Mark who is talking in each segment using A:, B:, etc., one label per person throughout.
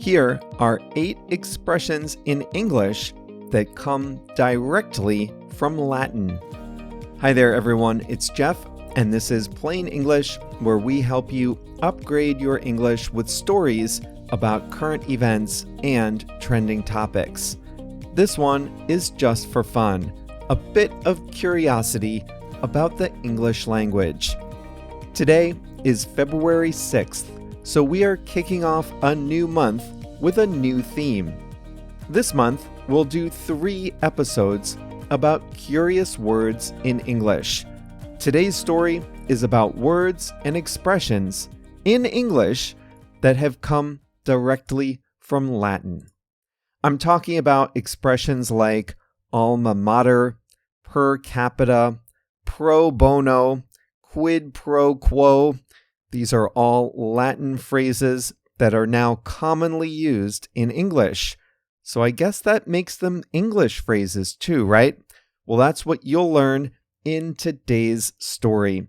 A: Here are 8 expressions in English that come directly from Latin. Hi there, everyone. It's Jeff, and this is Plain English, where we help you upgrade your English with stories about current events and trending topics. This one is just for fun, a bit of curiosity about the English language. Today is February 6th, so we are kicking off a new month with a new theme. This month, we'll do 3 episodes about curious words in English. Today's story is about words and expressions in English that have come directly from Latin. I'm talking about expressions like alma mater, per capita, pro bono, quid pro quo. These are all Latin phrases that are now commonly used in English. So I guess that makes them English phrases too, right? Well, that's what you'll learn in today's story.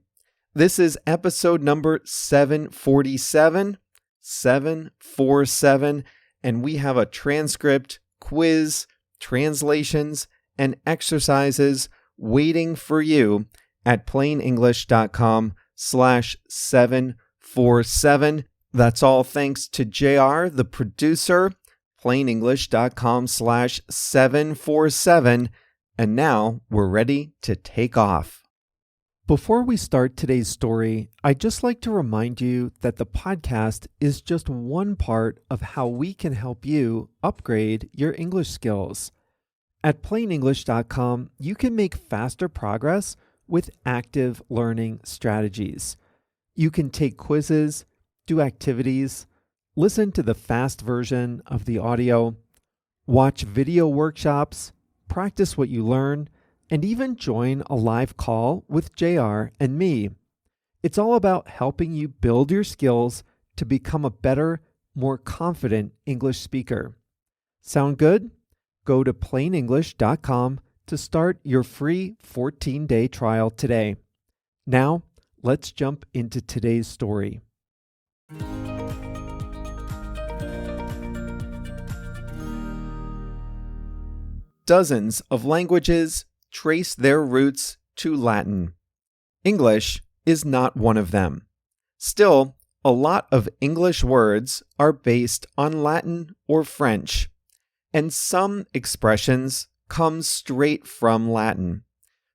A: This is episode number 747, and we have a transcript, quiz, translations, and exercises waiting for you at plainenglish.com/747. That's all thanks to JR, the producer, plainenglish.com/747. And now we're ready to take off. Before we start today's story, I'd just like to remind you that the podcast is just one part of how we can help you upgrade your English skills. At plainenglish.com, you can make faster progress with active learning strategies. You can take quizzes, do activities, listen to the fast version of the audio, watch video workshops, practice what you learn, and even join a live call with JR and me. It's all about helping you build your skills to become a better, more confident English speaker. Sound good? Go to plainenglish.com to start your free 14-day trial today. Now, let's jump into today's story. Dozens of languages trace their roots to Latin. English is not one of them. Still, a lot of English words are based on Latin or French, and some expressions come straight from Latin.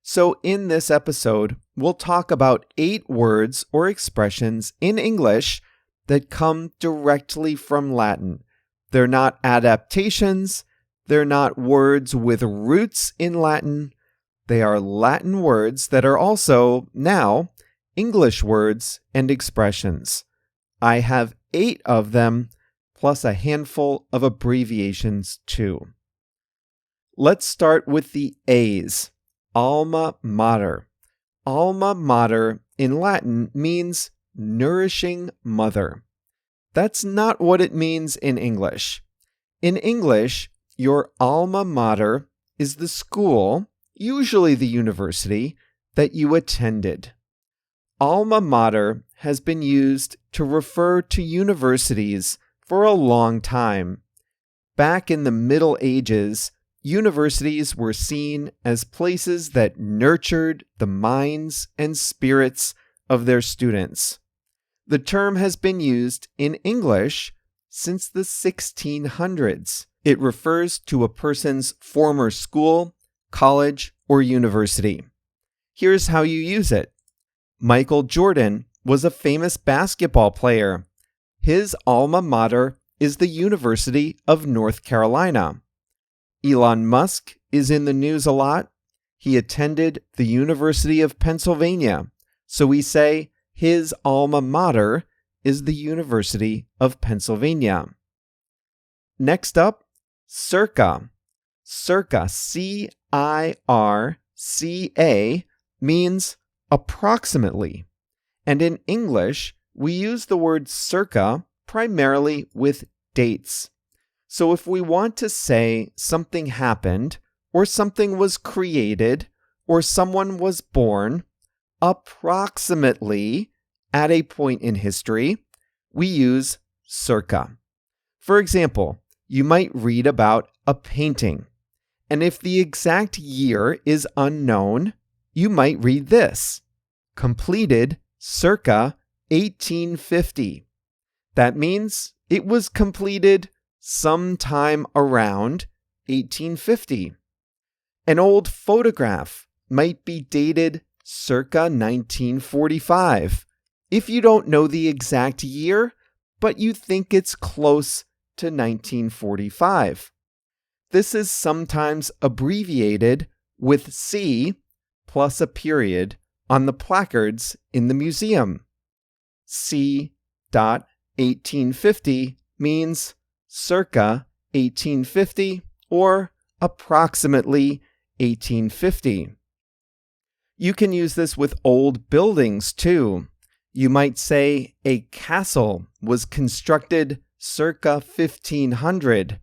A: So in this episode, we'll talk about 8 words or expressions in English that come directly from Latin. They're not adaptations. They're not words with roots in Latin. They are Latin words that are also, now, English words and expressions. I have 8 of them, plus a handful of abbreviations too. Let's start with the A's. Alma mater. Alma mater in Latin means nourishing mother. That's not what it means in English. In English, your alma mater is the school, usually the university, that you attended. Alma mater has been used to refer to universities for a long time. Back in the Middle Ages, universities were seen as places that nurtured the minds and spirits of their students. The term has been used in English since the 1600s. It refers to a person's former school, college, or university. Here's how you use it. Michael Jordan was a famous basketball player. His alma mater is the University of North Carolina. Elon Musk is in the news a lot. He attended the University of Pennsylvania, so we say his alma mater is the University of Pennsylvania. Next up, circa. Circa, C-I-R-C-A, means approximately. And in English, we use the word circa primarily with dates. So if we want to say something happened, or something was created, or someone was born approximately at a point in history, we use circa. For example, you might read about a painting, and if the exact year is unknown, you might read this: completed circa 1850. That means it was completed sometime around 1850. An old photograph might be dated circa 1945. If you don't know the exact year, but you think it's close to 1945. This is sometimes abbreviated with C plus a period on the placards in the museum. C.1850 means circa 1850 or approximately 1850. You can use this with old buildings too. You might say a castle was constructed circa 1500,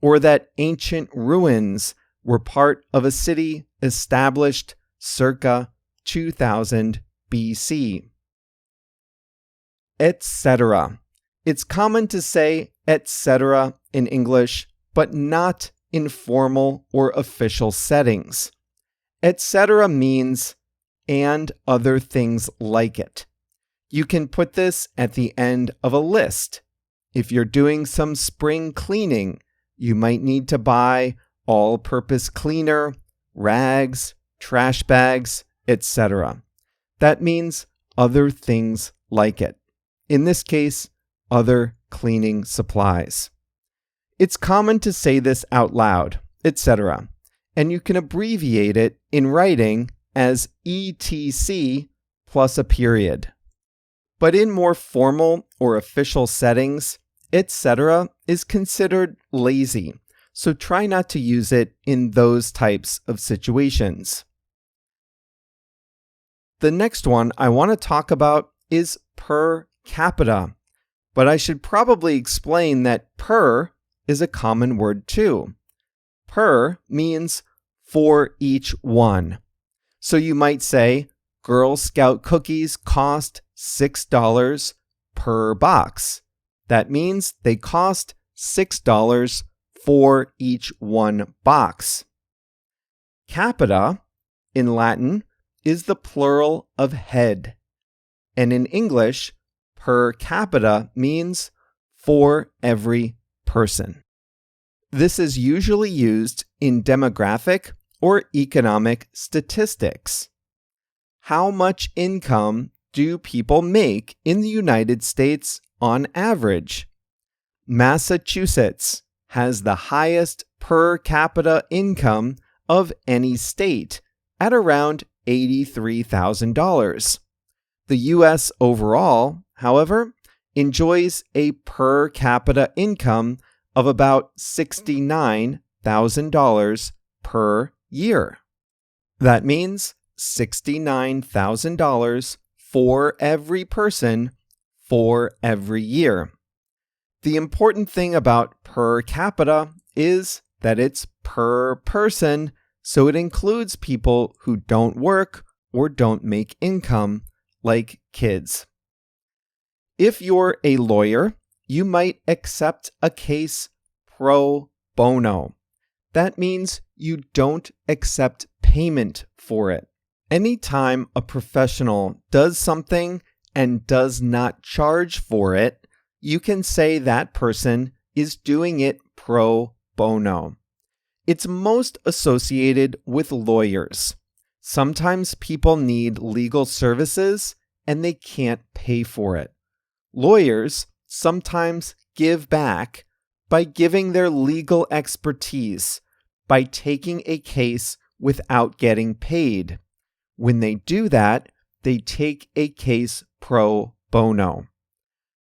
A: or that ancient ruins were part of a city established circa 2000 BC. Etc. It's common to say etc. in English, but not in formal or official settings. Etc. means and other things like it. You can put this at the end of a list. If you're doing some spring cleaning, you might need to buy all-purpose cleaner, rags, trash bags, etc. That means other things like it. In this case, other cleaning supplies. It's common to say this out loud, etc., and you can abbreviate it in writing as ETC plus a period. But in more formal or official settings, etc. is considered lazy, so try not to use it in those types of situations. The next one I want to talk about is per capita, but I should probably explain that per is a common word too. Per means for each one. So you might say, Girl Scout cookies cost $6 per box. That means they cost $6 for each one box. Capita, in Latin, is the plural of head. And in English, per capita means for every person. This is usually used in demographic or economic statistics. How much income do people make in the United States on average? Massachusetts has the highest per capita income of any state at around $83,000. The U.S. overall, however, enjoys a per capita income of about $69,000 per year. That means $69,000 for every person for every year. The important thing about per capita is that it's per person, so it includes people who don't work or don't make income, like kids. If you're a lawyer, you might accept a case pro bono. That means you don't accept payment for it. Anytime a professional does something and does not charge for it, you can say that person is doing it pro bono. It's most associated with lawyers. Sometimes people need legal services and they can't pay for it. Lawyers sometimes give back by giving their legal expertise, by taking a case without getting paid. When they do that, they take a case pro bono.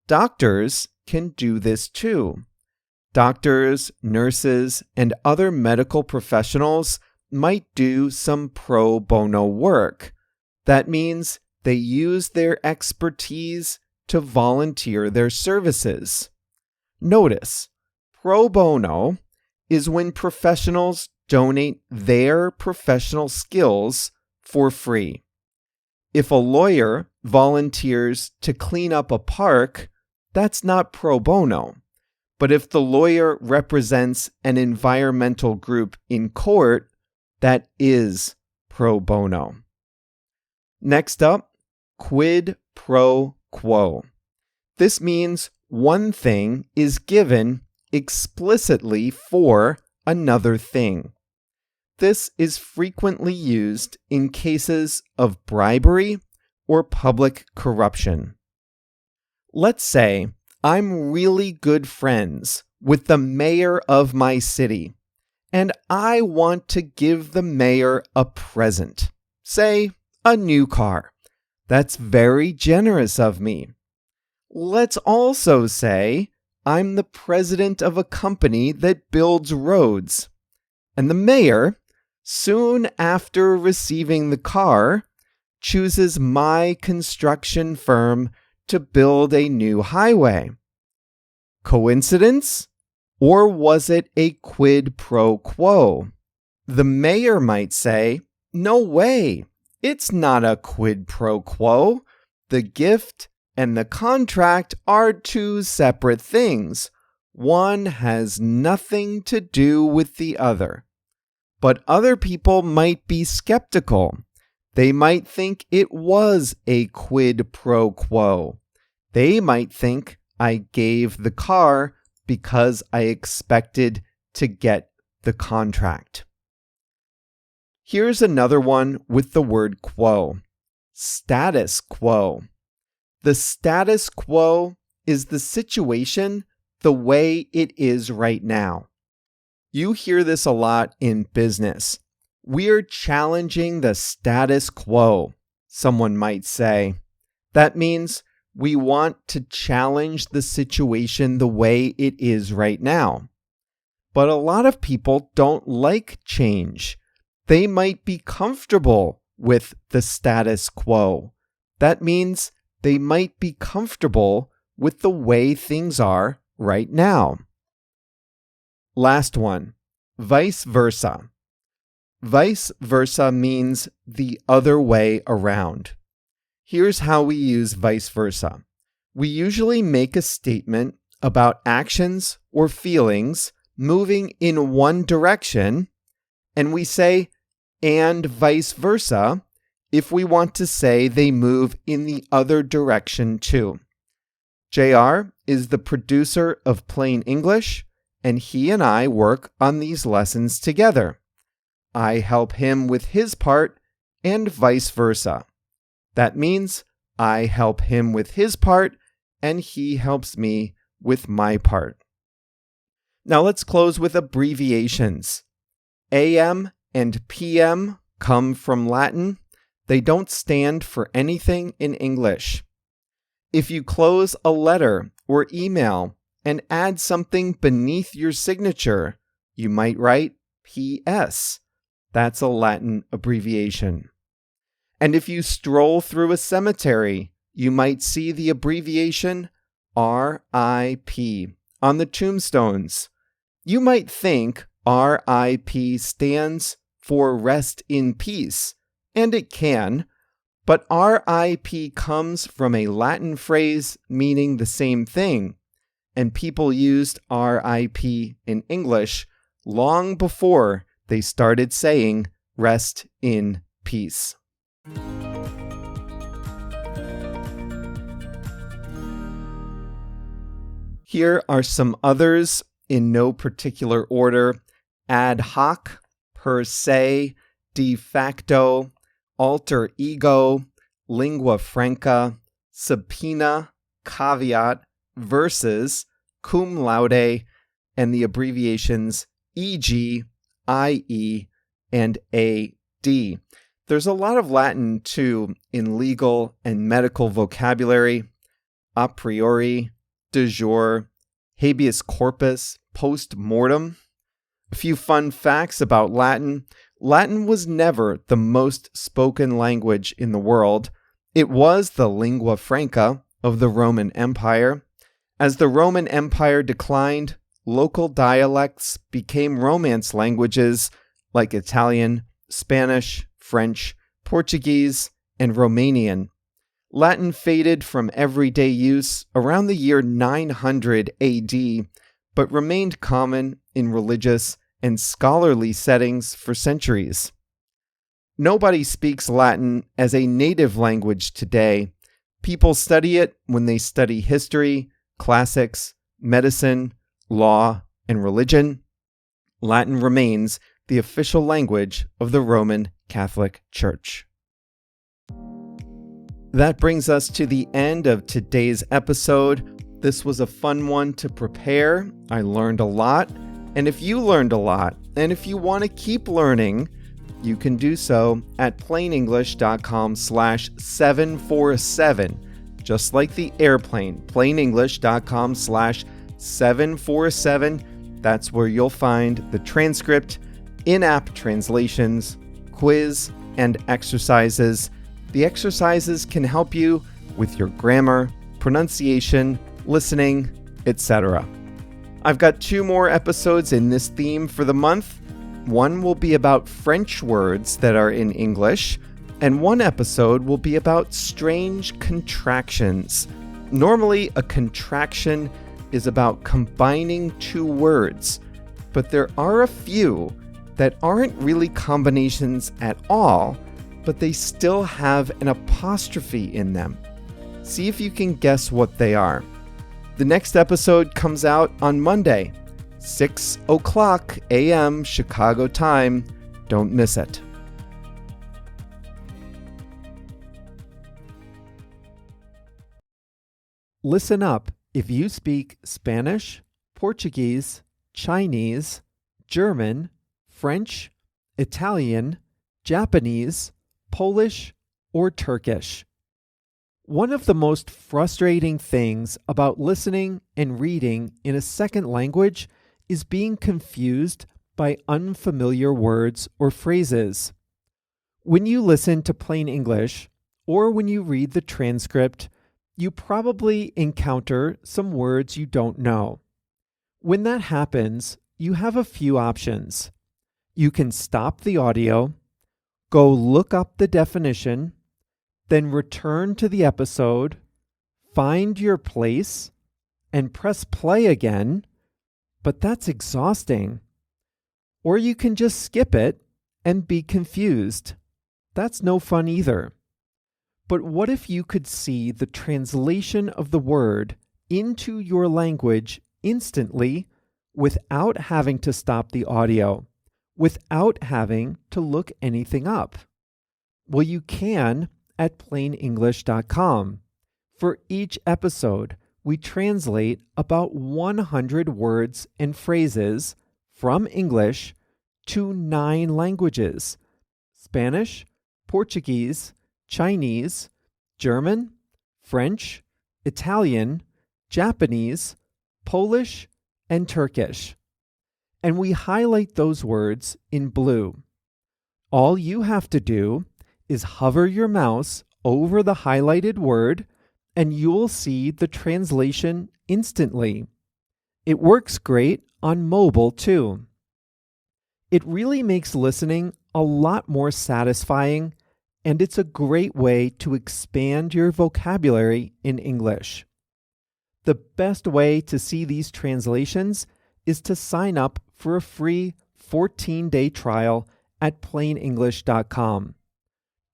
A: Doctors can do this too. Doctors, nurses, and other medical professionals might do some pro bono work. That means they use their expertise to volunteer their services. Notice, pro bono is when professionals donate their professional skills for free. If a lawyer volunteers to clean up a park, that's not pro bono. But if the lawyer represents an environmental group in court, that is pro bono. Next up, quid pro quo. This means one thing is given explicitly for another thing. This is frequently used in cases of bribery or public corruption. Let's say I'm really good friends with the mayor of my city, and I want to give the mayor a present, say a new car. That's very generous of me. Let's also say I'm the president of a company that builds roads, and the mayor, soon after receiving the car, chooses my construction firm to build a new highway. Coincidence? Or was it a quid pro quo? The mayor might say, "No way, it's not a quid pro quo. The gift and the contract are two separate things. One has nothing to do with the other." But other people might be skeptical. They might think it was a quid pro quo. They might think I gave the car because I expected to get the contract. Here's another one with the word quo. Status quo. The status quo is the situation the way it is right now. You hear this a lot in business. We're challenging the status quo, someone might say. That means we want to challenge the situation the way it is right now. But a lot of people don't like change. They might be comfortable with the status quo. That means they might be comfortable with the way things are right now. Last one, vice versa. Vice versa means the other way around. Here's how we use vice versa. We usually make a statement about actions or feelings moving in one direction, and we say, and vice versa, if we want to say they move in the other direction too. JR is the producer of Plain English, and he and I work on these lessons together. I help him with his part and vice versa. That means I help him with his part and he helps me with my part. Now let's close with abbreviations. AM and PM come from Latin. They don't stand for anything in English. If you close a letter or email and add something beneath your signature, you might write PS. That's a Latin abbreviation. And if you stroll through a cemetery, you might see the abbreviation RIP on the tombstones. You might think RIP stands for rest in peace, and it can, but RIP comes from a Latin phrase meaning the same thing, and people used RIP in English long before they started saying rest in peace. Here are some others in no particular order: ad hoc, per se, de facto, alter ego, lingua franca, subpoena, caveat, versus, cum laude, and the abbreviations e.g., i.e., and a.d. There's a lot of Latin, too, in legal and medical vocabulary: a priori, de jure, habeas corpus, post mortem. A few fun facts about Latin. Latin was never the most spoken language in the world. It was the lingua franca of the Roman Empire. As the Roman Empire declined, local dialects became Romance languages like Italian, Spanish, French, Portuguese, and Romanian. Latin faded from everyday use around the year 900 AD, but remained common in religious and scholarly settings for centuries. Nobody speaks Latin as a native language today. People study it when they study history, classics, medicine, law, and religion. Latin remains the official language of the Roman Catholic Church. That brings us to the end of today's episode. This was a fun one to prepare. I learned a lot. And if you learned a lot, and if you want to keep learning, you can do so at plainenglish.com/747. Just like the airplane, plainenglish.com/747. That's where you'll find the transcript, in-app translations, quiz, and exercises. The exercises can help you with your grammar, pronunciation, listening, etc. I've got 2 more episodes in this theme for the month. One will be about French words that are in English, and one episode will be about strange contractions. Normally, a contraction is about combining 2 words, but there are a few that aren't really combinations at all, but they still have an apostrophe in them. See if you can guess what they are. The next episode comes out on Monday, 6:00 a.m. Chicago time. Don't miss it. Listen up if you speak Spanish, Portuguese, Chinese, German, French, Italian, Japanese, Polish, or Turkish. One of the most frustrating things about listening and reading in a second language is being confused by unfamiliar words or phrases. When you listen to plain English, or when you read the transcript, you probably encounter some words you don't know. When that happens, you have a few options. You can stop the audio, go look up the definition, then return to the episode, find your place, and press play again, but that's exhausting. Or you can just skip it and be confused. That's no fun either. But what if you could see the translation of the word into your language instantly without having to stop the audio, without having to look anything up? Well, you can at plainenglish.com. For each episode, we translate about 100 words and phrases from English to 9 languages: Spanish, Portuguese, Chinese, German, French, Italian, Japanese, Polish, and Turkish. And we highlight those words in blue. All you have to do is hover your mouse over the highlighted word, and you'll see the translation instantly. It works great on mobile too. It really makes listening a lot more satisfying, and it's a great way to expand your vocabulary in English. The best way to see these translations is to sign up for a free 14-day trial at plainenglish.com.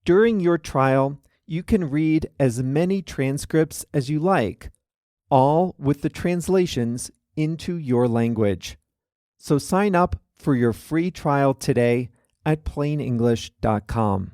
A: During your trial, you can read as many transcripts as you like, all with the translations into your language. So sign up for your free trial today at plainenglish.com.